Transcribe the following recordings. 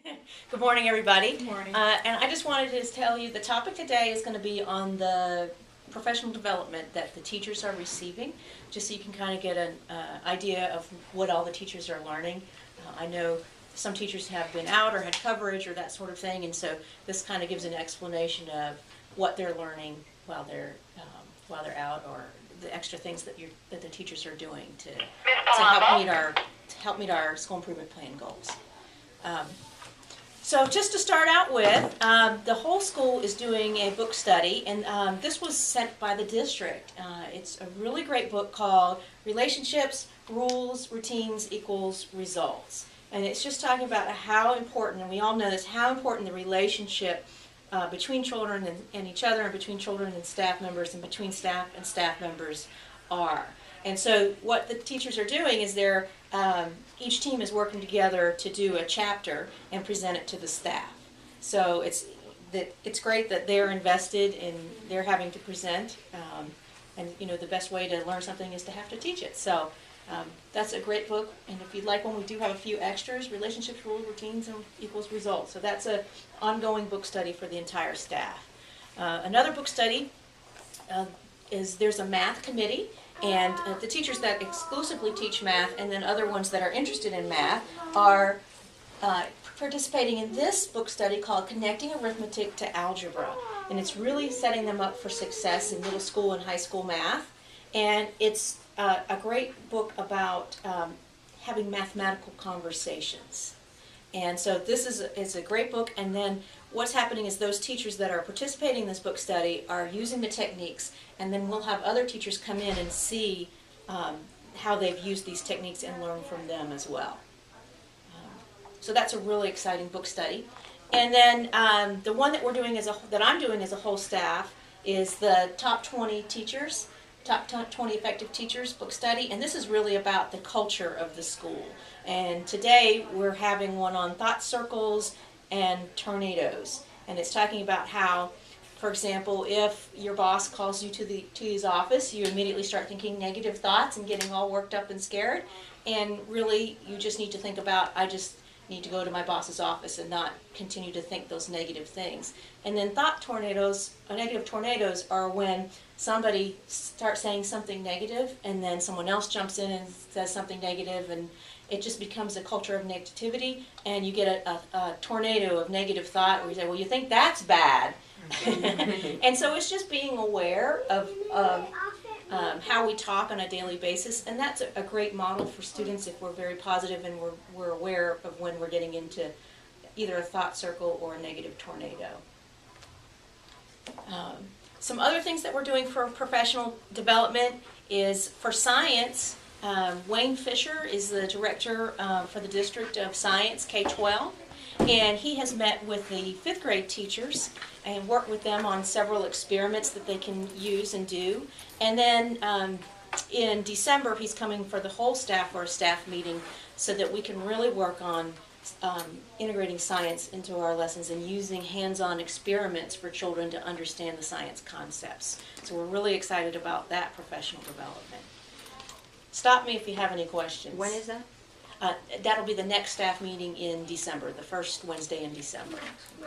Good morning, everybody. Good morning. And I just wanted to tell you the topic today is going to be on the professional development that the teachers are receiving, just so you can kind of get an idea of what all the teachers are learning. I know some teachers have been out or had coverage or that sort of thing, and so this kind of gives an explanation of what they're learning while they're out, or the extra things that the teachers are doing to help meet our school improvement plan goals. So just to start out with, the whole school is doing a book study, and this was sent by the district. It's a really great book called Relationships, Rules, Routines equals Results. And it's just talking about how important, and we all know this, how important the relationship between children and each other, and between children and staff members, and between staff and staff members are. And so what the teachers are doing is each team is working together to do a chapter and present it to the staff. So it's great that they're invested in, they're having to present, and the best way to learn something is to have to teach it. So that's a great book, and if you'd like one, we do have a few extras: Relationships, Rules, Routines, and Equals Results. So that's an ongoing book study for the entire staff. Another book study is there's a math committee. And the teachers that exclusively teach math, and then other ones that are interested in math, are participating in this book study called Connecting Arithmetic to Algebra. And it's really setting them up for success in middle school and high school math. And it's a great book about having mathematical conversations. And so this is a great book, and then what's happening is those teachers that are participating in this book study are using the techniques, and then we'll have other teachers come in and see how they've used these techniques and learn from them as well. So that's a really exciting book study. And then the one that we're doing that I'm doing as a whole staff is the top 20 teachers, top 20 effective teachers book study, and this is really about the culture of the school. And today we're having one on thought circles and tornadoes, and it's talking about how, for example, if your boss calls you to his office, you immediately start thinking negative thoughts and getting all worked up and scared, and really you just need to think about, I just need to go to my boss's office and not continue to think those negative things. And then thought tornadoes, or negative tornadoes, are when somebody starts saying something negative and then someone else jumps in and says something negative, and it just becomes a culture of negativity, and you get a tornado of negative thought where you say, well, you think that's bad. And so it's just being aware of how we talk on a daily basis, and that's a great model for students if we're very positive and we're aware of when we're getting into either a thought circle or a negative tornado. Some other things that we're doing for professional development is for science. Wayne Fisher is the director for the District of Science, K-12, and he has met with the 5th grade teachers and worked with them on several experiments that they can use and do. And then in December, he's coming for the whole staff for a staff meeting so that we can really work on integrating science into our lessons and using hands-on experiments for children to understand the science concepts. So we're really excited about that professional development. Stop me if you have any questions. When is that? That'll be the next staff meeting in December, the first Wednesday in December.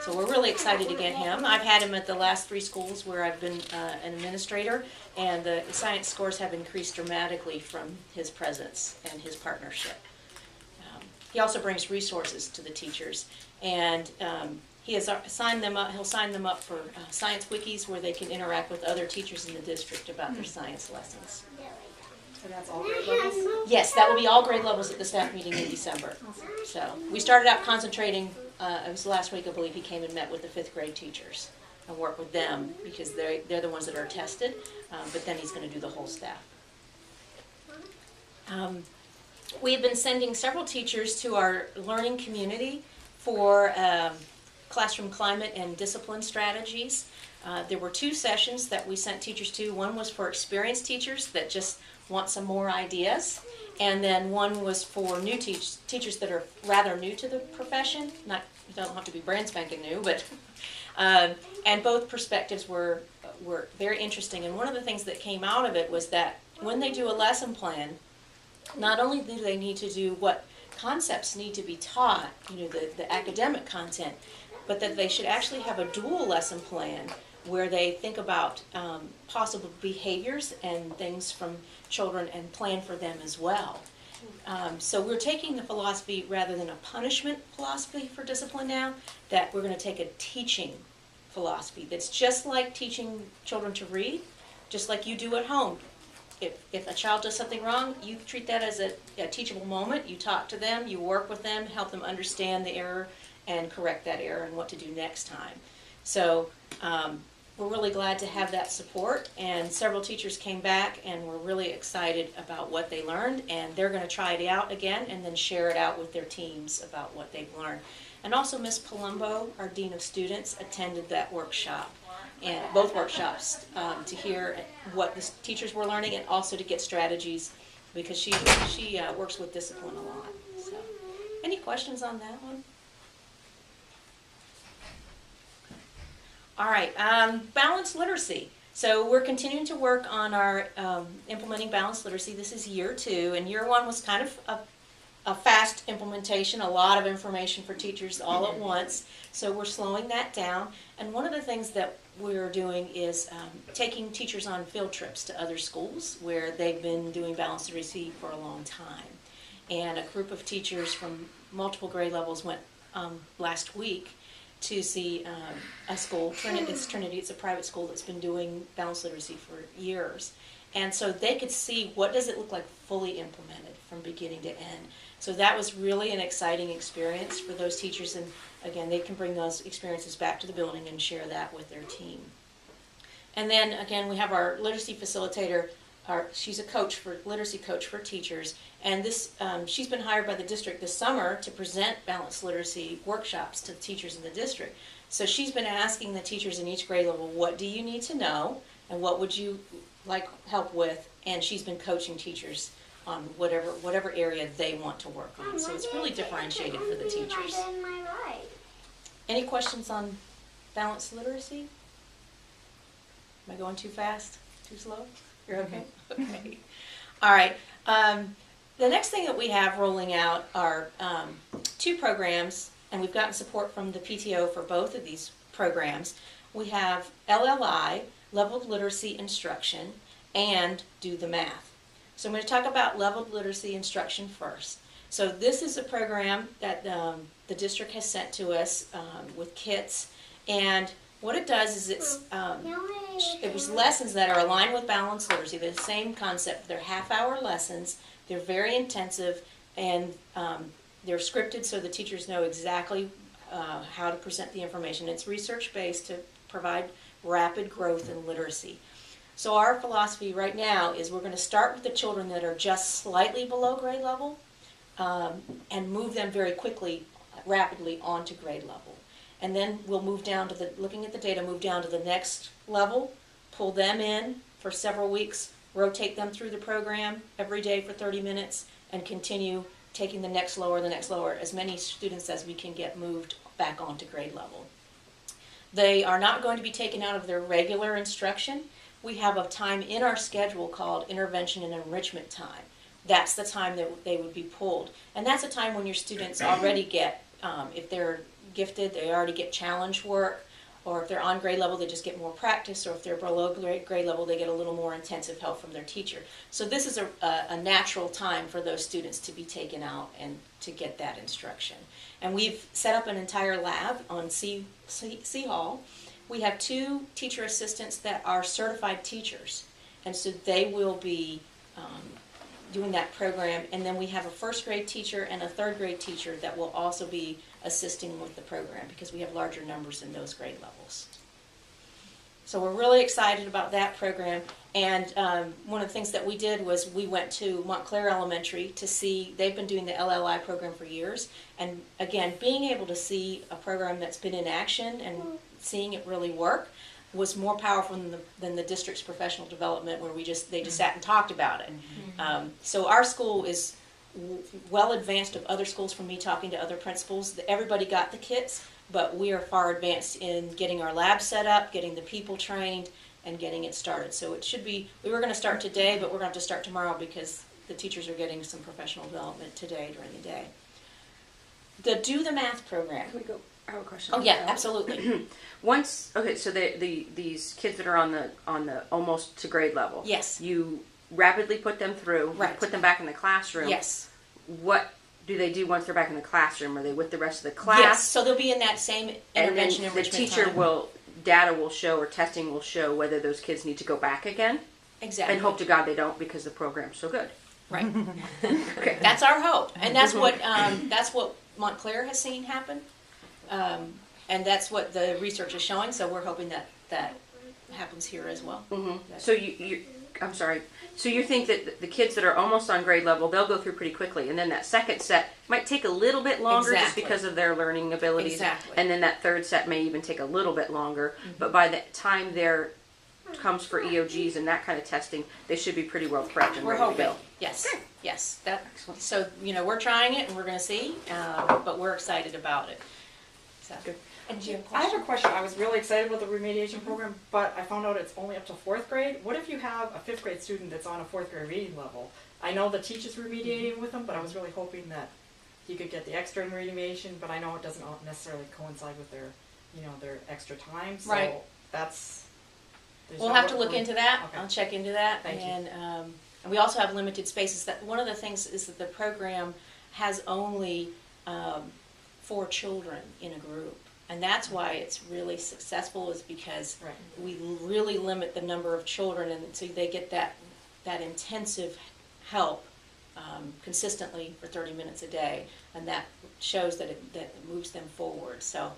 So we're really excited to get him. I've had him at the last 3 schools where I've been an administrator, and the science scores have increased dramatically from his presence and his partnership. He also brings resources to the teachers, and he has signed them up. He'll sign them up for science wikis where they can interact with other teachers in the district about their science lessons. So that's all grade levels? Yes, that will be all grade levels at the staff meeting in December. So we started out concentrating, it was last week I believe he came and met with the 5th grade teachers and worked with them because they're the ones that are tested, but then he's going to do the whole staff. We have been sending several teachers to our learning community for classroom climate and discipline strategies. There were 2 sessions that we sent teachers to. One was for experienced teachers that just want some more ideas, and then one was for new teachers that are rather new to the profession. You don't have to be brand spanking new, but and both perspectives were very interesting. And one of the things that came out of it was that when they do a lesson plan, not only do they need to do what concepts need to be taught, the academic content, but that they should actually have a dual lesson plan where they think about possible behaviors and things from children and plan for them as well. So we're taking the philosophy rather than a punishment philosophy for discipline now, that we're going to take a teaching philosophy that's just like teaching children to read, just like you do at home. If a child does something wrong, you treat that as a teachable moment. You talk to them, you work with them, help them understand the error and correct that error and what to do next time. So we're really glad to have that support, and several teachers came back and were really excited about what they learned, and they're going to try it out again and then share it out with their teams about what they've learned. And also Ms. Palumbo, our Dean of Students, attended that workshop, and both workshops, to hear what the teachers were learning and also to get strategies, because she works with discipline a lot. So, any questions on that one? All right, balanced literacy. So we're continuing to work on our implementing balanced literacy. This is year 2, and year 1 was kind of a fast implementation, a lot of information for teachers all at once. So we're slowing that down. And one of the things that we're doing is taking teachers on field trips to other schools where they've been doing balanced literacy for a long time. And a group of teachers from multiple grade levels went last week to see a school, Trinity. It's a private school that's been doing balanced literacy for years. And so they could see what does it look like fully implemented from beginning to end. So that was really an exciting experience for those teachers, and again, they can bring those experiences back to the building and share that with their team. And then again, we have our literacy facilitator. She's a literacy coach for teachers, and this she's been hired by the district this summer to present balanced literacy workshops to the teachers in the district. So she's been asking the teachers in each grade level, what do you need to know, and what would you like help with? And she's been coaching teachers on whatever area they want to work on. So it's really differentiated for the teachers. Any questions on balanced literacy? Am I going too fast? Too slow? You're okay? Okay. All right. The next thing that we have rolling out are 2 programs, and we've gotten support from the PTO for both of these programs. We have LLI, Leveled Literacy Instruction, and Do the Math. So I'm going to talk about Leveled Literacy Instruction first. So this is a program that the district has sent to us with kits, and what it does is it was lessons that are aligned with balanced literacy. They're the same concept. They're half-hour lessons. They're very intensive, and they're scripted so the teachers know exactly how to present the information. It's research-based to provide rapid growth in literacy. So our philosophy right now is we're going to start with the children that are just slightly below grade level and move them very quickly, rapidly onto grade level. And then we'll move down to looking at the data, move down to the next level, pull them in for several weeks, rotate them through the program every day for 30 minutes, and continue taking the next lower, as many students as we can get moved back onto grade level. They are not going to be taken out of their regular instruction. We have a time in our schedule called intervention and enrichment time. That's the time that they would be pulled. And that's a time when your students already get, if they're gifted, they already get challenge work, or if they're on grade level, they just get more practice, or if they're below grade level, they get a little more intensive help from their teacher. So this is a natural time for those students to be taken out and to get that instruction. And we've set up an entire lab on C Hall. We have 2 teacher assistants that are certified teachers, and so they will be doing that program. And then we have a 1st grade teacher and a 3rd grade teacher that will also be assisting with the program because we have larger numbers in those grade levels. So we're really excited about that program. And one of the things that we did was we went to Montclair Elementary to see, they've been doing the LLI program for years. And again, being able to see a program that's been in action and seeing it really work was more powerful than the district's professional development where they just sat and talked about it. So our school is well advanced of other schools from me talking to other principals. Everybody got the kits, but we are far advanced in getting our lab set up, getting the people trained, and getting it started. So it should be, we were going to start today, but we're going to have to start tomorrow because the teachers are getting some professional development today during the day. The Do the Math program. Can we go? I have a question. Oh yeah, absolutely. So these kids that are on the almost to grade level. Yes. You rapidly put them through. Right. You put them back in the classroom. Yes. What do they do once they're back in the classroom? Are they with the rest of the class? Yes. So they'll be in that same intervention and then enrichment the teacher time. data will show, or testing will show whether those kids need to go back again. Exactly. And hope to God they don't, because the program's so good. Right. Okay. That's our hope, and that's what Montclair has seen happen, and that's what the research is showing. So we're hoping that happens here as well. Mm-hmm. So I'm sorry. So you think that the kids that are almost on grade level, they'll go through pretty quickly, and then that second set might take a little bit longer just Exactly. because of their learning abilities. Exactly. And then that third set may even take a little bit longer. Mm-hmm. But by the time there comes for EOGs and that kind of testing, they should be pretty well prepped and We're ready hoping. to go. Yes. Good. Yes. That. Excellent. So we're trying it, and we're going to see, but we're excited about it. So. Good. And do you have a I question? have a question. I was really excited about the remediation program, but I found out it's only up to 4th grade. What if you have a 5th grade student that's on a 4th grade reading level? I know the teacher's remediating with them, but I was really hoping that you could get the extra remediation, but I know it doesn't necessarily coincide with their extra time. So Right. we'll have to look into that. Okay. I'll check into that. Thank you. And we also have limited spaces. That one of the things is that the program has only 4 children in a group. And that's why it's really successful, is because Right. we really limit the number of children, and so they get that intensive help consistently for 30 minutes a day, and that shows that it moves them forward. So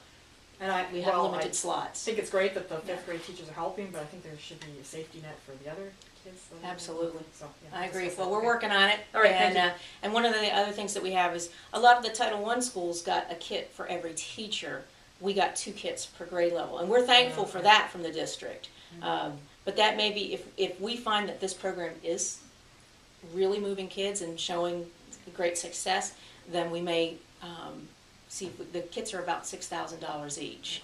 And we have I limited slots. think it's great that the 5th grade teachers are helping, but I think there should be a safety net for the other kids. Absolutely. So, yeah, I agree. that's Well, okay. we're working on it. All right, and, thank you. And one of the other things that we have is a lot of the Title I schools got a kit for every teacher. We got 2 kits per grade level, and we're thankful for that from the district. But that may be, if we find that this program is really moving kids and showing great success, then we may see if the kits are about $6,000 each.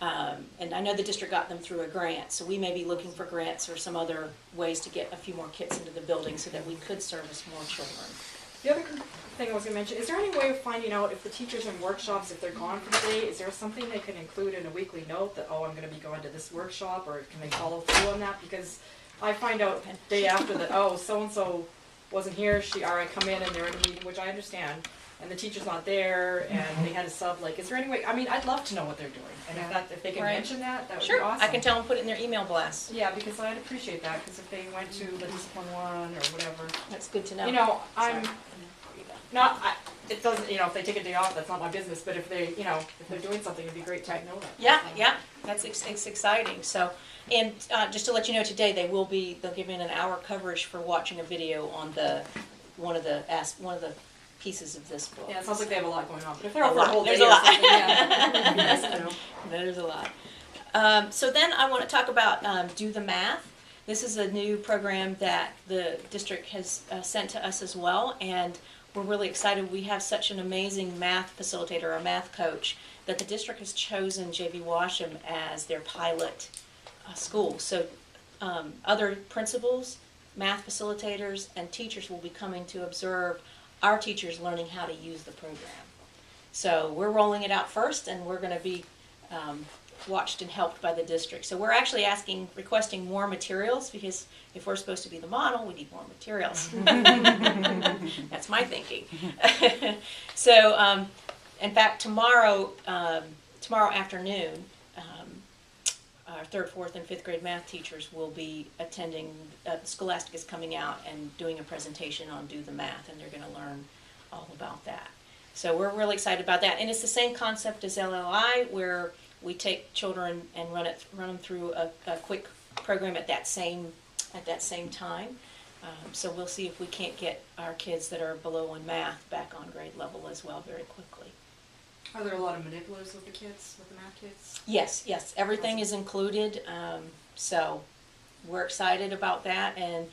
And I know the district got them through a grant, so we may be looking for grants or some other ways to get a few more kits into the building so that we could service more children. The other thing I was going to mention, is there any way of finding out if the teachers in workshops, if they're gone for the day, is there something they can include in a weekly note that, oh, I'm going to be going to this workshop, or can they follow through on that? Because I find out day after that, oh, so-and-so wasn't here, or I come in and they're in a meeting, which I understand, and the teacher's not there, and they had a sub, like, is there any way, I mean, I'd love to know what they're doing, and if they can Right. mention that would Sure, be awesome. I can tell them put it in their email blast. Yeah, because I'd appreciate that, because if they went to the discipline one or whatever, That's good to know. you know, I'm Sorry. it doesn't, if they take a day off, that's not my business, but if they're doing something, it'd be great to know that. Yeah, it's exciting. So, and just to let you know, today they'll give in an hour coverage for watching a video on one of the pieces of this book. Yeah, it sounds like they have a lot going on, but if they're A over a lot. whole day There's a or lot. something, yeah, it'd be nice to know. There's a lot. So then I want to talk about Do the Math. This is a new program that the district has sent to us as well, and we're really excited. We have such an amazing math facilitator, or math coach, that the district has chosen J.V. Washam as their pilot school. So other principals, math facilitators, and teachers will be coming to observe our teachers learning how to use the program. So we're rolling it out first, and we're going to be watched and helped by the district. So we're actually requesting more materials, because if we're supposed to be the model, we need more materials. That's my thinking. So, in fact, tomorrow afternoon, our 3rd, 4th, and 5th grade math teachers will be attending, Scholastic is coming out and doing a presentation on Do the Math, and they're going to learn all about that. So we're really excited about that. And it's the same concept as LLI, where we take children and run them through a quick program at that same time. So we'll see if we can't get our kids that are below in math back on grade level as well very quickly. Are there a lot of manipulatives with the math kids? Yes, everything is included. So we're excited about that, and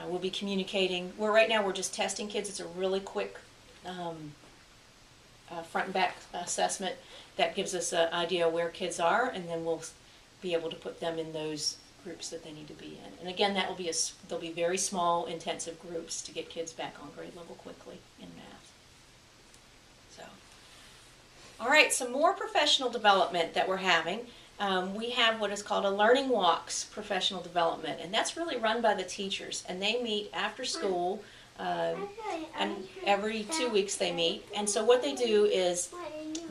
we'll be communicating. Right now we're just testing kids. It's a really quick front and back assessment that gives us an idea where kids are, and then we'll be able to put them in those groups that they need to be in. And again, they'll be very small, intensive groups to get kids back on grade level quickly in math. So, All right, some more professional development that we're having. We have what is called a Learning Walks professional development, and that's really run by the teachers. And they meet after school, and every 2 weeks they meet. And so what they do is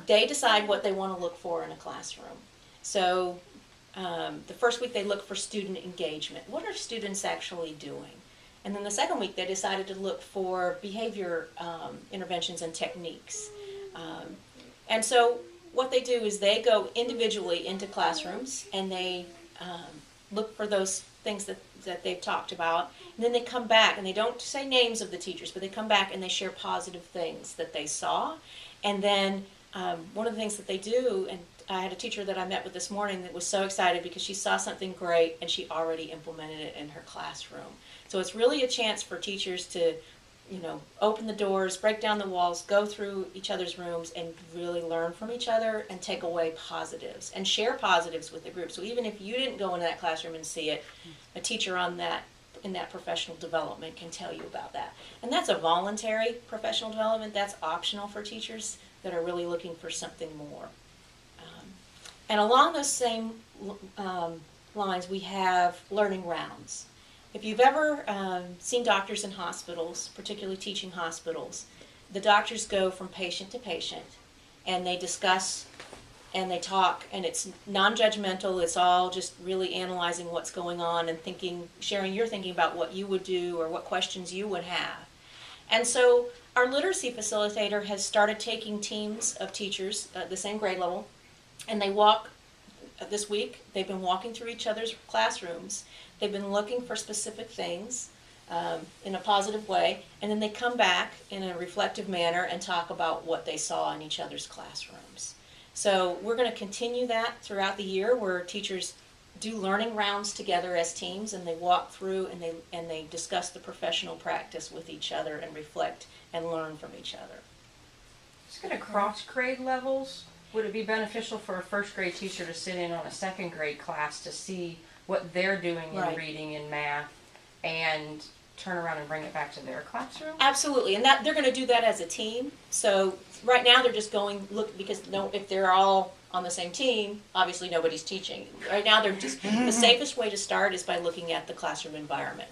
they decide what they want to look for in a classroom. So the first week they look for student engagement. What are students actually doing? And then the second week they decided to look for behavior interventions and techniques. And so what they do is they go individually into classrooms and they look for those things that they've talked about. And then they come back, and they don't say names of the teachers, but they come back and they share positive things that they saw. And then one of the things that they do, and I had a teacher that I met with this morning that was so excited because she saw something great and she already implemented it in her classroom. So it's really a chance for teachers to, open the doors, break down the walls, go through each other's rooms and really learn from each other and take away positives and share positives with the group. So even if you didn't go into that classroom and see it, a teacher in that professional development can tell you about that. And that's a voluntary professional development. That's optional for teachers that are really looking for something more. And along those same lines, we have learning rounds. If you've ever seen doctors in hospitals, particularly teaching hospitals, the doctors go from patient to patient, and they discuss and they talk, and it's non-judgmental. It's all just really analyzing what's going on and sharing your thinking about what you would do or what questions you would have. And so our literacy facilitator has started taking teams of teachers at the same grade level, and they walk. This week, they've been walking through each other's classrooms. They've been looking for specific things in a positive way, and then they come back in a reflective manner and talk about what they saw in each other's classrooms. So we're going to continue that throughout the year, where teachers do learning rounds together as teams, and they walk through and they discuss the professional practice with each other and reflect and learn from each other. Just going to cross grade levels. Would it be beneficial for a first grade teacher to sit in on a second grade class to see what they're doing in Right. reading and math and turn around and bring it back to their classroom? Absolutely, and that they're going to do that as a team. So right now they're just going look because if they're all on the same team, obviously nobody's teaching. Right now they're just the safest way to start is by looking at the classroom environment.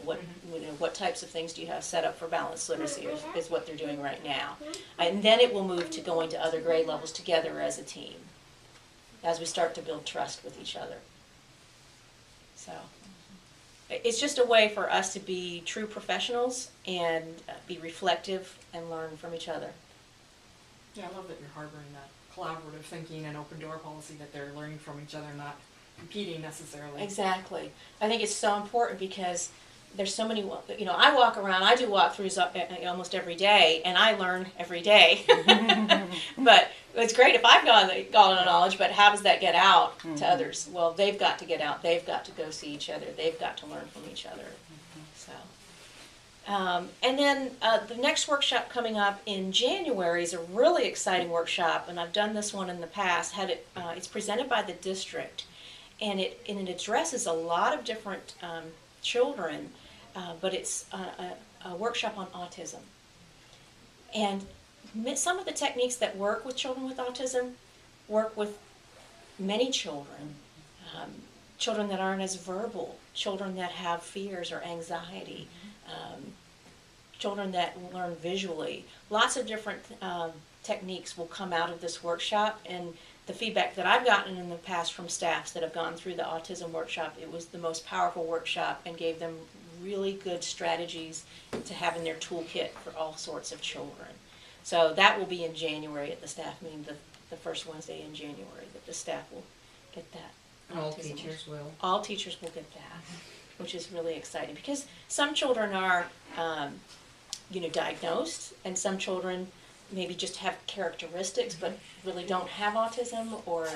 What types of things do you have set up for balanced literacy is what they're doing right now, and then it will move to going to other grade levels together as a team as we start to build trust with each other. So it's just a way for us to be true professionals and be reflective and learn from each other. Yeah, I love that you're harboring that collaborative thinking and open door policy, that they're learning from each other, not competing necessarily. Exactly. I think it's so important because there's so many, I walk around, I do walkthroughs almost every day, and I learn every day. But it's great if I've got the knowledge, but how does that get out to others? Well, they've got to get out. They've got to go see each other. They've got to learn from each other. So, and then the next workshop coming up in January is a really exciting workshop, and I've done this one in the past. It's presented by the district, and it addresses a lot of different children, but it's a workshop on autism. And some of the techniques that work with children with autism work with many children. Children that aren't as verbal, children that have fears or anxiety, children that learn visually. Lots of different techniques will come out of this workshop, and the feedback that I've gotten in the past from staffs that have gone through the autism workshop, it was the most powerful workshop and gave them really good strategies to have in their toolkit for all sorts of children. So that will be in January at the staff meeting, the first Wednesday in January, that the staff will get that. All teachers will. All teachers will get that, which is really exciting because some children are, diagnosed, and some children maybe just have characteristics but really don't have autism, or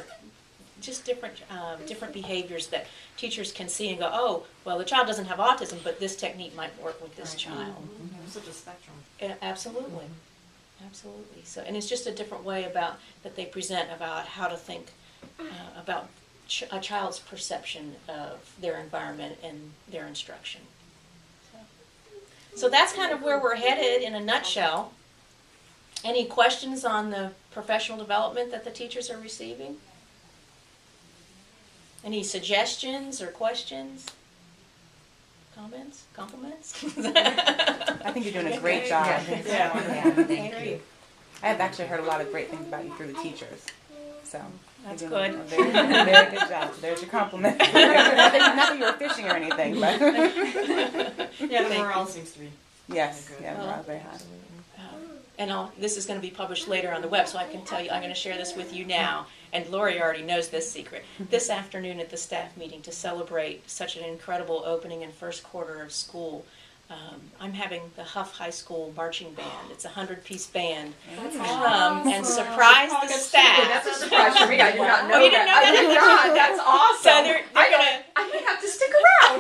just different behaviors that teachers can see and go, oh, well, the child doesn't have autism, but this technique might work with this child. It's such a spectrum. Absolutely. Absolutely. So, and it's just a different way that they present about how to think about a child's perception of their environment and their instruction. So that's kind of where we're headed in a nutshell. Any questions on the professional development that the teachers are receiving? Any suggestions or questions? Comments? Compliments? I think you're doing a great job. Yeah. Thank you. I have actually heard a lot of great things about you through the teachers. So That's you're doing good. a very good job. So there's your compliment. not that you were fishing or anything, but Yeah, the morale seems to be. yes, Good. yeah, morale's very high. And this is going to be published later on the web, so I can tell you, I'm going to share this with you now. And Lori already knows this secret. This afternoon at the staff meeting, to celebrate such an incredible opening and first quarter of school, I'm having the Huff High School marching band. It's a 100-piece band. Come and surprise the staff. That's a surprise for me. I did not know Oh, you didn't that. know I did that? not. That's awesome. So they're gonna. I may have to stick around.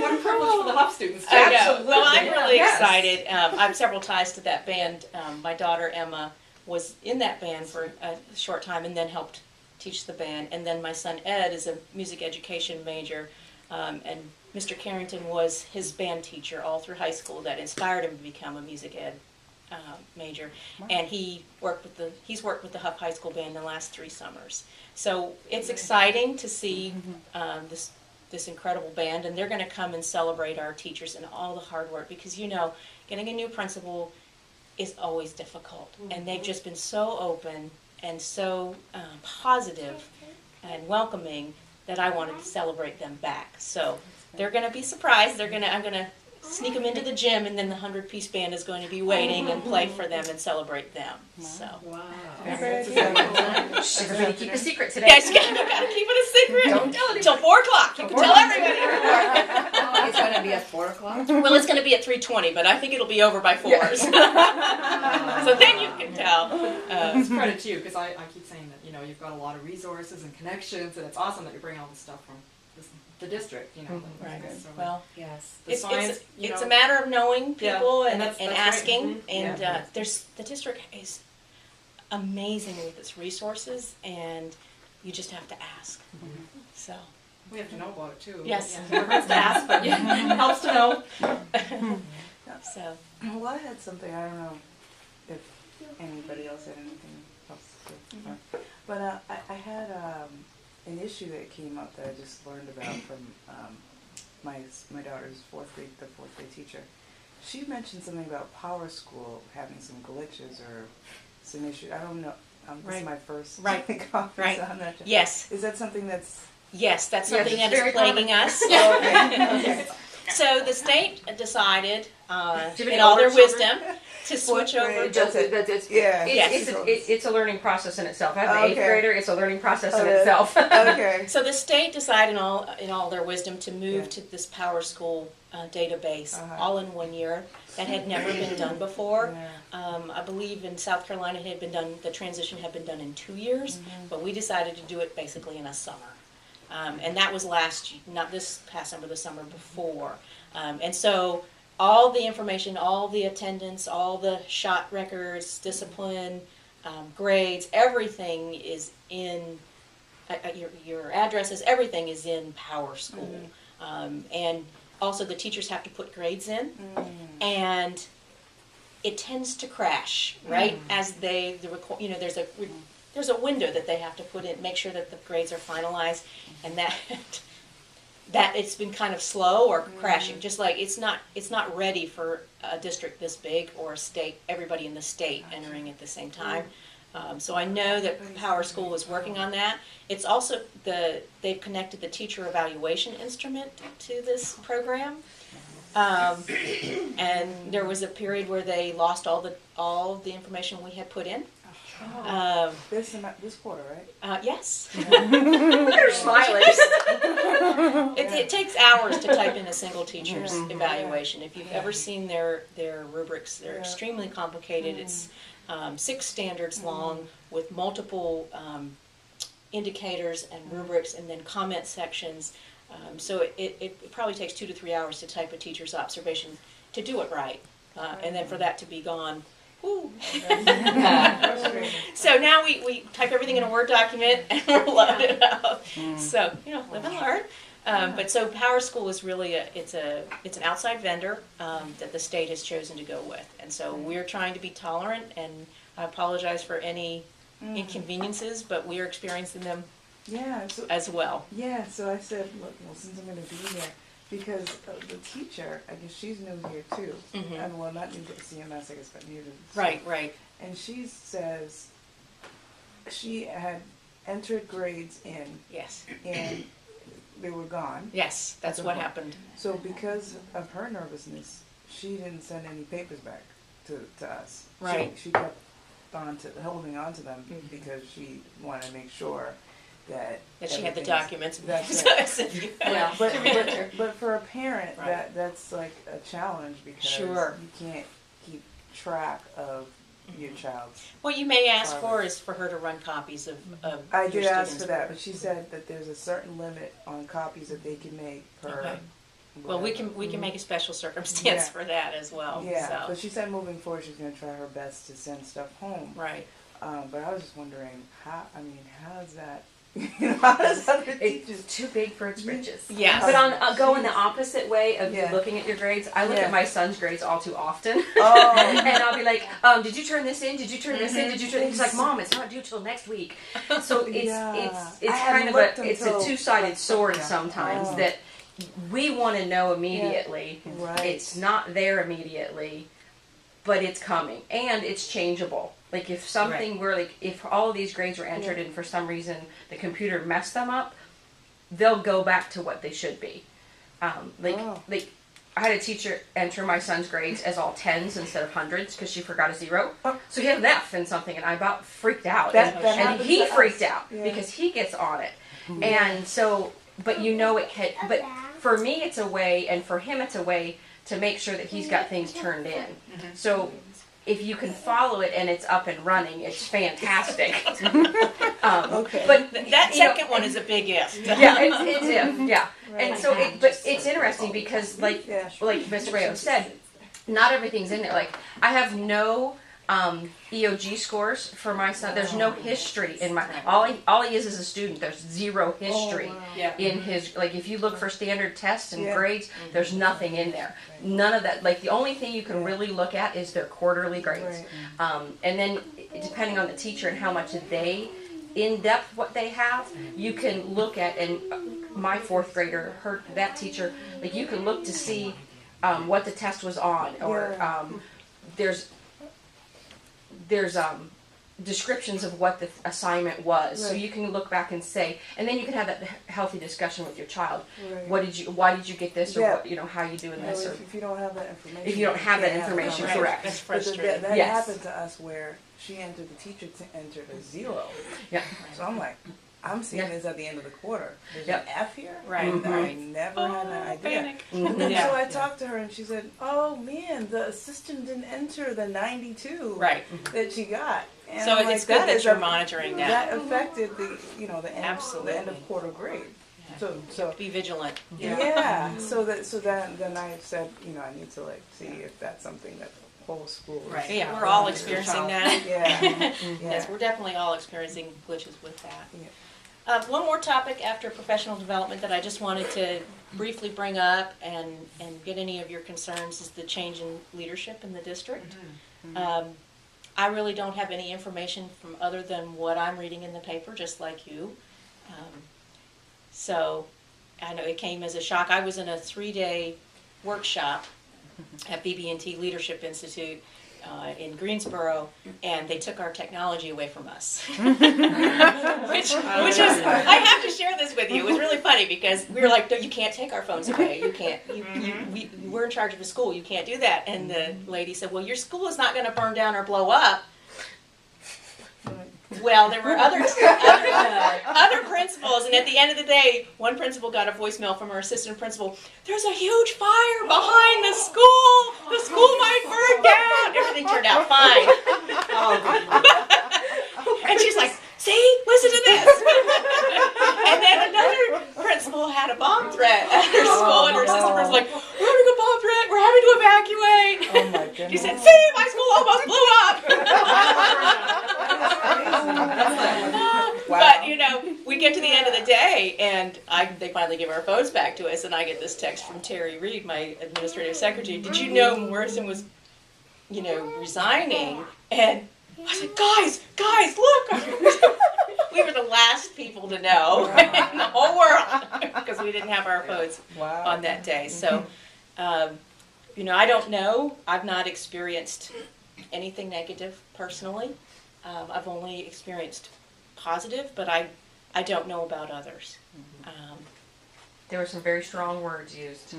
What a privilege for the Huff students. too. I know. Absolutely. Well, I'm really Yes. excited. I have several ties to that band. My daughter Emma was in that band for a short time and then helped teach the band. And then my son Ed is a music education major, and Mr. Carrington was his band teacher all through high school. That inspired him to become a music ed major. And he's worked with the Huff High School band the last 3 summers. So it's exciting to see this incredible band, and they're going to come and celebrate our teachers and all the hard work, because getting a new principal is always difficult, and they've just been so open and so positive and welcoming that I wanted to celebrate them back. So they're going to be surprised. I'm going to sneak them into the gym, and then the 100-piece band is going to be waiting and play for them and celebrate them. So. Wow. Everybody keep a secret today. Yes, you gotta keep it a secret. Don't tell anybody. Till 4 o'clock. You can tell everybody. It's going to be at 4 o'clock? Well, it's going to be at 3:20, but I think it'll be over by 4. So then you can tell. It's credit to you, because I keep saying that, you've got a lot of resources and connections, and it's awesome that you bring all this stuff from the district, Right. So, Well, Yes. the science, it's a matter of knowing people Yeah, and that's great. asking. Mhm. And Yeah. the district is amazing with its resources, and you just have to ask. So. we have to know about it too. Yes. Yeah, never hurts to ask, but yeah, it helps to know. So. Well, I had something. I don't know if anybody else had anything else to but I had an issue that came up that I just learned about from my daughter's the fourth grade teacher. She mentioned something about Power School having some glitches or some issue. I don't know. This Right. is my first Right. conference Right. on that. Yes. Is that something that's Yes, that's Yes, something it's that is very plaguing common. us. okay? So the state decided, Do you in have all their older wisdom, to switch Fourth over. grade. Yeah. Yes. It's a learning process in itself. I have an 8th Okay. grader. It's a learning process in Okay. itself. Okay. So the state decided, in all their wisdom, to move Yeah. to this Power School database, Uh-huh. all in 1 year. That had never been done before. Yeah. I believe in South Carolina it had been done. The transition had been done in 2 years, Mm-hmm. but we decided to do it basically in a summer. And that was not this past summer, the summer before. And so all the information, all the attendance, all the shot records, discipline, grades, everything is in, your addresses, everything is in Power School. And also the teachers have to put grades in, and it tends to crash, right? As there's a window that they have to put in, make sure that the grades are finalized, and that it's been kind of slow or crashing. Just like it's not ready for a district this big or a state, everybody in the state entering at the same time. So I know that Power School is working on that. It's also they've connected the teacher evaluation instrument to this program. And there was a period where they lost all the information we had put in. This quarter, right? Yes. They're smiling. It takes hours to type in a single teacher's evaluation. If you've ever seen their rubrics, they're extremely complicated. It's 6 standards long with multiple indicators and rubrics, and then comment sections. So it probably takes 2 to 3 hours to type a teacher's observation to do it right, and then for that to be gone. Woo. So now we type everything in a Word document and we're loaded up. So, live and learn. But so Power School is really it's an outside vendor that the state has chosen to go with, and so we're trying to be tolerant. And I apologize for any inconveniences, but we are experiencing them as well. Yeah, so I said, look, well, since I'm going to be here, because the teacher, I guess she's new here too. Mhm. Well, not new to CMS, I guess, but new to the school. Right. And she says she had entered grades in, Yes. and they were gone. Yes, that's what happened. So because of her nervousness, she didn't send any papers back to us. Right. She kept holding on to them because she wanted to make sure that She had the everything's- documents. That's Yeah. But for a parent, Right. that's like a challenge because Sure. you can't keep track of your child's. What you may ask for is for her to run copies of I your did ask students' for that, work. but she said that there's a certain limit on copies that they can make per. Okay. Well, we whatever. can make a special circumstance Yeah. for that as well. Yeah, So. but she said moving forward she's going to try her best to send stuff home. Right. But I was just wondering how does that? How does other teachers? It's too big for its britches. Yes. But on going the opposite way of you Yeah. looking at your grades, I look Yeah. at my son's grades all too often. Oh. And I'll be like, did you turn this in? Did you turn this in? Did you turn? He's like, Mom, it's not due till next week. So it's Yeah. it's I hadn't kind of looked it's a until- two-sided sword sometimes Oh. that we want to know immediately. Right. It's not there immediately, but it's coming and it's changeable. Like if something were like if all of these grades were entered and for some reason the computer messed them up, they'll go back to what they should be. Like I had a teacher enter my son's grades as all 10s instead of 100s because she forgot a 0. Oh. So he had an F in something, and I about freaked out. That and happens he to freaked us. out Yeah. because he gets on it. And so, but you know it can. But for me, it's a way, and for him, it's a way to make sure that he's got things turned in. So if you can follow it and it's up and running, it's fantastic. Okay. But That you know, second one is a big if. yeah, it's if, yeah. Right. And so, but it's interesting because, like Mr. Rayo said, not everything's in there. Like, I have no EOG scores for my son. There's no history in my. All he is a student. There's zero history Yeah. in his. Like, if you look for standard tests and Yeah. grades, there's nothing in there. None of that. Like, the only thing you can really look at is their quarterly grades. Right. And then, depending on the teacher and how much they in depth what they have, you can look at. And my fourth grader, that teacher, like you can look to see what the test was on, or there's descriptions of what the assignment was, so Right. you can look back and say, and then you can have that healthy discussion with your child. Right. Why did you get this, or Yeah. what, how you doing this, or If you don't have that information. if you don't have that can't information, conversation. correct. That's But frustrating. that Yes. happened to us where she entered, the teacher entered a 0. Yeah. So I'm like, I'm seeing Yeah. this at the end of the quarter. There's Yep. an F here? Right, And I right. never had that idea. Panic. And then Yeah. so I talked to her and she said, oh man, the assistant didn't enter the 92 Right. that she got. And So I'm it's like, good that is you're a- monitoring that. That affected the end, Absolutely. the end of quarter grade. So Be vigilant. yeah. So then I said, I need to see if that's something that the whole school is. Right. Yeah. We're all experiencing that. Yeah. Yeah. Yes, we're definitely all experiencing glitches with that. Yeah. One more topic after professional development that I just wanted to briefly bring up and get any of your concerns is the change in leadership in the district. I really don't have any information from other than what I'm reading in the paper, just like you. So I know it came as a shock. I was in a 3-day workshop at BB&T Leadership Institute in Greensboro, and they took our technology away from us. which is, I have to share this with you. It was really funny because we were like, no, you can't take our phones away. You can't. We're in charge of a school. You can't do that. And the lady said, well, your school is not going to burn down or blow up. Well, there were other principals, and at the end of the day, one principal got a voicemail from her assistant principal. There's a huge fire behind the school. The school might burn down. Everything turned out fine. And she's like, see, listen to this. And then another principal had a bomb threat at her school, and her assistant principal was like, we're having a bomb threat. We're having to evacuate. Oh my goodness. She said, see, my school almost blew up. Wow. But, we get to the end of the day, and they finally give our phones back to us, and I get this text from Terry Reed, my administrative secretary. Did you know Morrison was, resigning? And I said, guys, look! We were the last people to know in the whole world because we didn't have our phones on that day. So, I don't know. I've not experienced anything negative personally. I've only experienced positive, but I don't know about others. There were some very strong words used.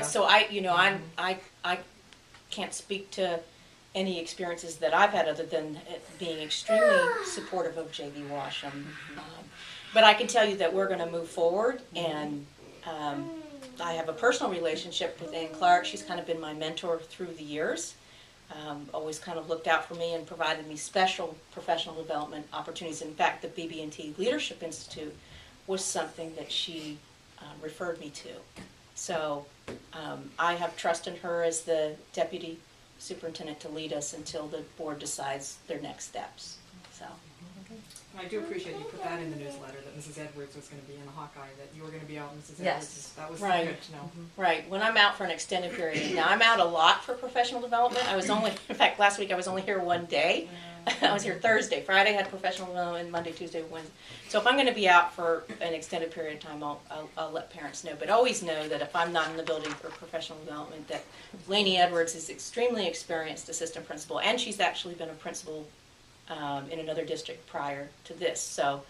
So I can't speak to any experiences that I've had other than being extremely supportive of JV Washam. But I can tell you that we're going to move forward, and I have a personal relationship with Ann Clark. She's kind of been my mentor through the years. Always kind of looked out for me and provided me special professional development opportunities. In fact, the BB&T Leadership Institute was something that she referred me to. So I have trust in her as the deputy superintendent to lead us until the board decides their next steps. So. I do appreciate you put that in the newsletter, that Mrs. Edwards was going to be in the Hawkeye, that you were going to be out, Mrs. Yes. Edwards. That was Right. good to know. Right. When I'm out for an extended period. Now, I'm out a lot for professional development. In fact, last week I was only here one day. I was here Thursday. Friday had professional development, Monday, Tuesday, Wednesday. So if I'm going to be out for an extended period of time, I'll let parents know. But always know that if I'm not in the building for professional development, that Lainey Edwards is extremely experienced assistant principal, and she's actually been a principal in another district prior to this. So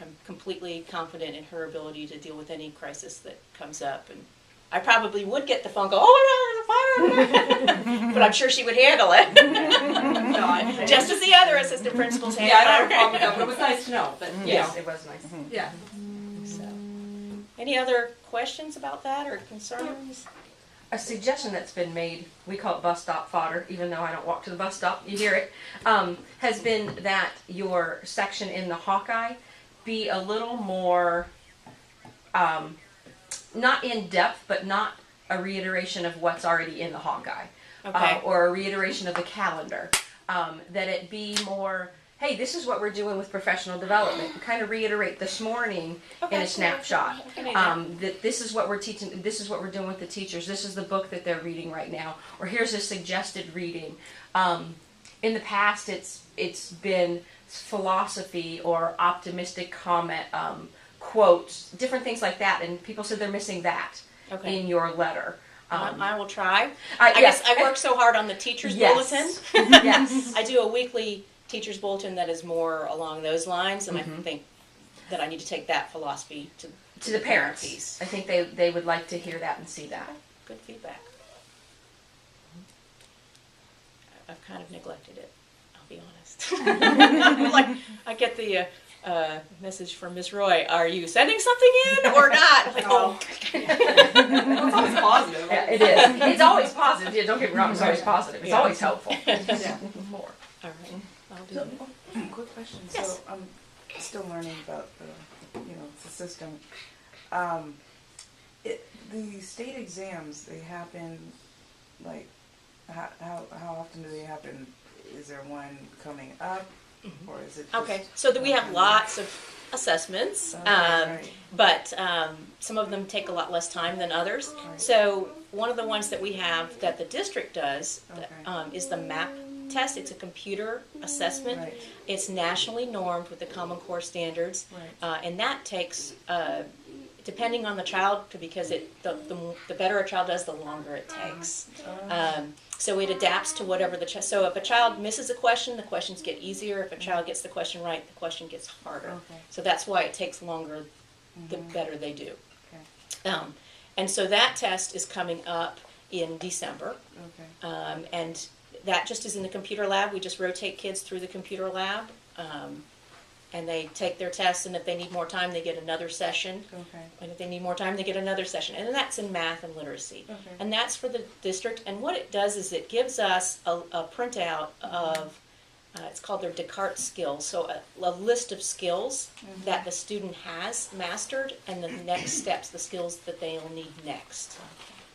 I'm completely confident in her ability to deal with any crisis that comes up. And I probably would get the phone call, oh my God, there's a fire! But I'm sure she would handle it. Just as the other assistant principals handle Yeah, I don't have it. a problem with that, but it was nice to know. But, Yes, it was nice. Yeah. So, any other questions about that or concerns? A suggestion that's been made, we call it bus stop fodder, even though I don't walk to the bus stop, you hear it, has been that your section in the Hawkeye be a little more, not in depth, but not a reiteration of what's already in the Hawkeye. Okay. Or a reiteration of the calendar. That it be more, hey, this is what we're doing with professional development. Kind of reiterate this morning in a snapshot. That this is what we're teaching, this is what we're doing with the teachers, this is the book that they're reading right now, or here's a suggested reading. In the past, it's been philosophy or optimistic comment, quotes, different things like that, and people said they're missing that in your letter. I will try. I guess I work so hard on the teacher's bulletin. Yes. I do a weekly teacher's bulletin that is more along those lines, and I think that I need to take that philosophy to the parents. piece. I think they would like to hear that and see that. Good feedback. I've kind of neglected it, I'll be honest. Like, I get the message from Miss Roy, are you sending something in or not? I'm like, oh. It's always positive. Yeah, it is. It's always positive. Yeah, don't get me wrong. It's always positive. It's always helpful. Yeah. More. All right, I'll do So, that. quick question. Yes. So I'm still learning about the system. The state exams, they happen, like, how often do they happen? Is there one coming up, or is it just, Okay, so we have lots of assessments, right. but some of them take a lot less time than others. Right. So one of the ones that we have that the district does Okay. is the MAP test. It's a computer assessment. Right. It's nationally normed with the Common Core standards, Right. and that takes, depending on the child, because the better a child does, the longer it takes. So it adapts to whatever the child. So if a child misses a question, the questions get easier. If a child gets the question right, the question gets harder. Okay. So that's why it takes longer the better they do. Okay. And so that test is coming up in December. Okay. And that just is in the computer lab. We just rotate kids through the computer lab. And they take their tests, and if they need more time, they get another session. Okay. And if they need more time, they get another session. And that's in math and literacy. Okay. And that's for the district. And what it does is it gives us a printout of, it's called their Descartes skills. So a list of skills that the student has mastered, and the next steps, the skills that they'll need next.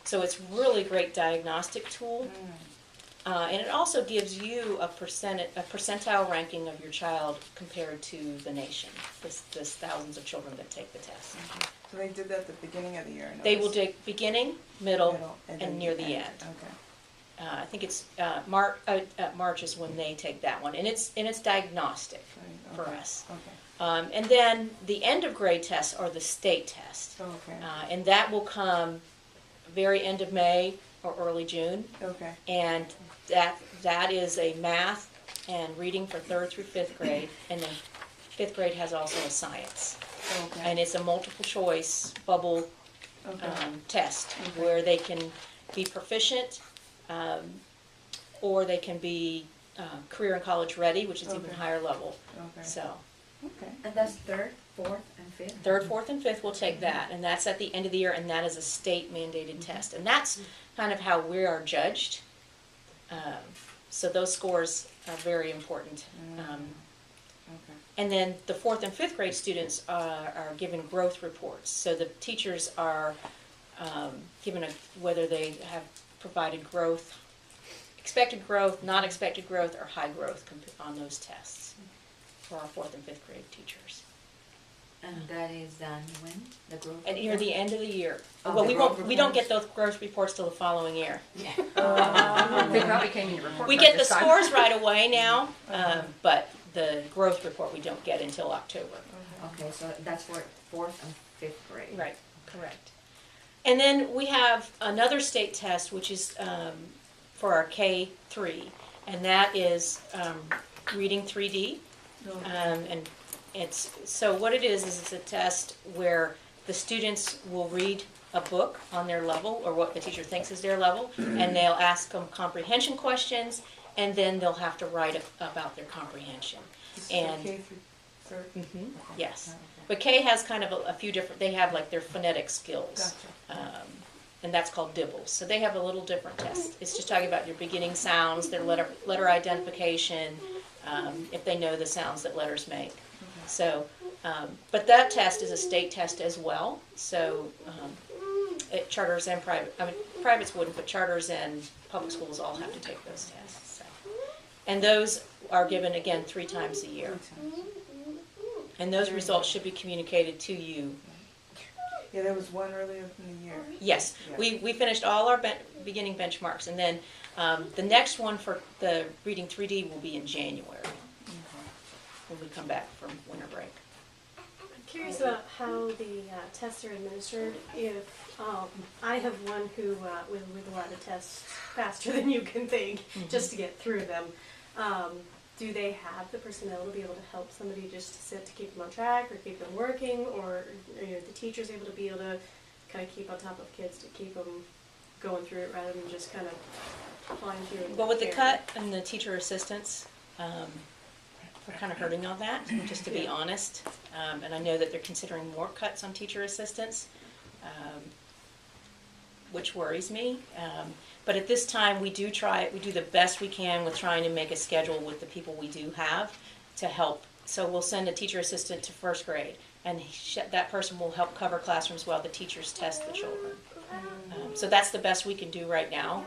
So it's really great diagnostic tool. And it also gives you a percentile ranking of your child compared to the nation. There's thousands of children that take the test. So they did that at the beginning of the year. I They will noticed. take beginning, middle, then and near the end. Okay. I think it's March is when they take that one, and it's diagnostic Right, for okay, us. Okay. And then the end of grade tests are the state tests, Okay. and that will come very end of May or early June, Okay. and that is a math and reading for 3rd through 5th grade, and then 5th grade has also a science, Okay. and it's a multiple choice bubble Okay. test Okay. where they can be proficient, or they can be career and college ready, which is even Okay. higher level. Okay. So Okay. And that's third, fourth, and fifth? 3rd, 4th, and 5th will take that, and that's at the end of the year, and that is a state mandated test, and that's kind of how we are judged. So those scores are very important. Okay. And then the 4th and 5th grade students are given growth reports. So the teachers are given whether they have provided growth, expected growth, not expected growth, or high growth on those tests for our 4th and 5th grade teachers. And that is done when? The growth? And near the end of the year. Oh, Well, the we growth won't. We don't get reports? those growth reports till the following year. They probably came in your report We card get the this time. scores right away now, but the growth report we don't get until October. Okay, so that's for fourth and fifth grade. Right, correct. And then we have another state test, which is for our K3, and that is reading 3D. And it's, so what it is it's a test where the students will read a book on their level, or what the teacher thinks is their level, and they'll ask them comprehension questions, and then they'll have to write about their comprehension. And K through third? Mhm, yes. Okay. But K has kind of a few different, they have like their phonetic skills. Gotcha. And that's called dibbles. So they have a little different test. It's just talking about your beginning sounds, their letter identification, if they know the sounds that letters make. So, but that test is a state test as well. So charters and private, I mean, privates wouldn't, but charters and public schools all have to take those tests. So. And those are given, again, 3 times a year. And those results should be communicated to you. Yeah, there was one earlier in the year. Yes, Yeah. we finished all our beginning benchmarks, and then the next one for the reading 3D will be in January, when we come back from winter break. I'm curious about how the tests are administered. If I have one who with a lot of tests faster than you can think, just to get through them. Do they have the personnel to be able to help somebody just to sit to keep them on track or keep them working, or are the teachers able to be able to kind of keep on top of kids to keep them going through it rather than just kind of flying through it? But with the cut and the teacher assistants, we're kind of hurting on that, just to be honest. And I know that they're considering more cuts on teacher assistants, which worries me. But at this time, we do the best we can with trying to make a schedule with the people we do have to help. So we'll send a teacher assistant to 1st grade, and that person will help cover classrooms while the teachers test the children. So that's the best we can do right now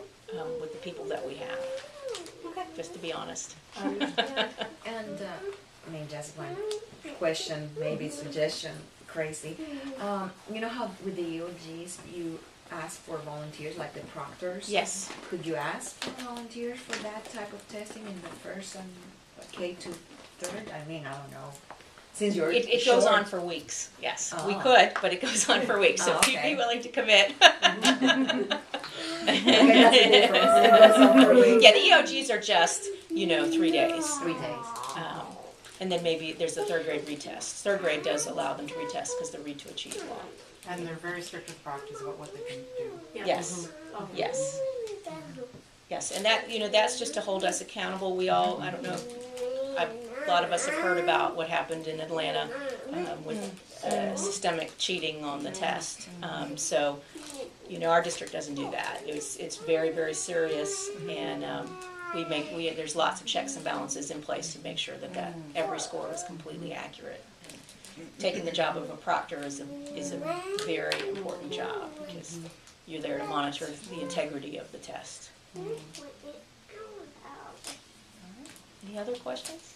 with the people that we have, Okay. just to be honest. Yeah. And, I mean, just one question, maybe suggestion, crazy. You know how with the EOGs, you ask for volunteers, like the proctors? Yes. Could you ask for volunteers for that type of testing in the first and K to third? I mean, I don't know. Since you're It goes short. on for weeks, yes. We Oh. could, but it goes on for weeks, so Oh, if you'd okay. be willing to commit. Okay, that's the difference. It goes on for weeks. Yeah, the EOGs are just, 3 days. 3 days. And then maybe there's a 3rd grade retest. 3rd grade does allow them to retest because the Read to Achieve law. And they're very strict with proctors about what they can do. Yeah. Yes, Oh. yes. Yes, and that, that's just to hold us accountable. We all, I don't know, a lot of us have heard about what happened in Atlanta with systemic cheating on the test. So, our district doesn't do that. It's very, very serious, and there's lots of checks and balances in place to make sure that every score is completely accurate. Taking the job of a proctor is a very important job, because you're there to monitor the integrity of the test. Any other questions?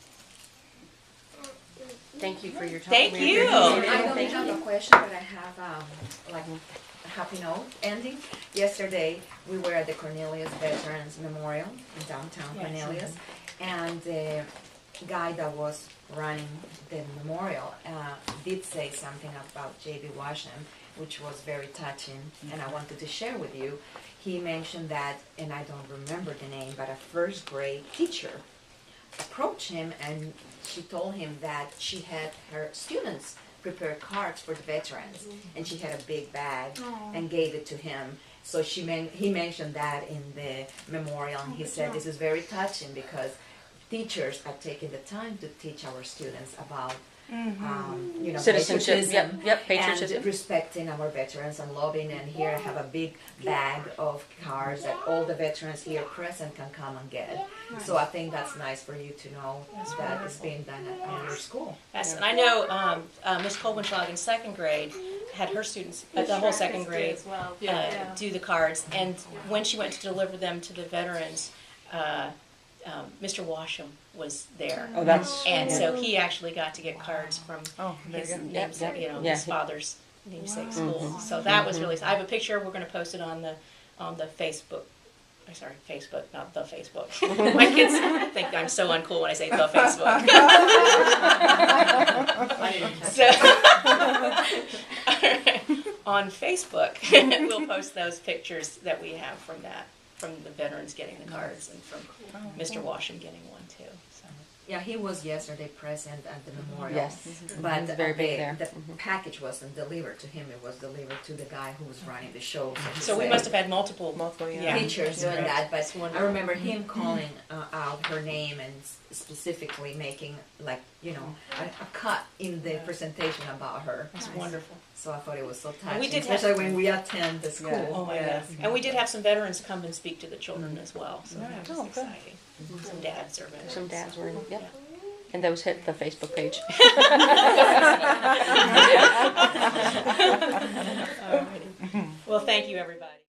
Thank you for your time. Thank We you. appreciate it. I don't Thank have you. a question, but I have like a happy note ending. Yesterday, we were at the Cornelius Veterans Memorial in downtown Yes. Cornelius, and the guy that was running the memorial did say something about J.B. Washam, which was very touching, and I wanted to share with you. He mentioned that, and I don't remember the name, but a first grade teacher approached him, and she told him that she had her students prepare cards for the veterans, and she had a big bag and gave it to him. So he mentioned that in the memorial, and he said this is very touching because teachers are taking the time to teach our students about Citizenship. patriotism Yep. Patriotism. and respecting our veterans and loving. And here I have a big bag of cards that all the veterans here present can come and get. So I think that's nice for you to know that it's being done at your school. Yes, and I know Miss Kolbenschlag in second grade had her students, the whole second grade, as well. do the cards. And when she went to deliver them to the veterans, Mr. Washam was there. Oh, that's. And so he actually got to get cards from Oh, there his you go. namesake, Yeah. his father's namesake school. So that was really. I have a picture. We're going to post it on the Facebook. Sorry, Facebook, not the Facebook. My kids think I'm so uncool when I say the Facebook. So on Facebook, we'll post those pictures that we have from the veterans getting the cards, and from Mr. Washam getting one too. So. Yeah, he was yesterday present at the memorial. Yes. But It's very big there. the package wasn't delivered to him. It was delivered to the guy who was running the show. So we must have had multiple. Yeah. Teachers doing that, but That's I wonderful. remember him calling out her name and specifically making a cut in the presentation about her. That's wonderful. So I thought it was so And touching, we did have- especially when we attend the school. Yeah. Oh my Yes. goodness. And we did have some veterans come and speak to the children as well, so that Nice. was Oh, good. exciting. Some dads are veterans. Some dads were in. Yep. And those hit the Facebook page. Alrighty. Well, thank you, everybody.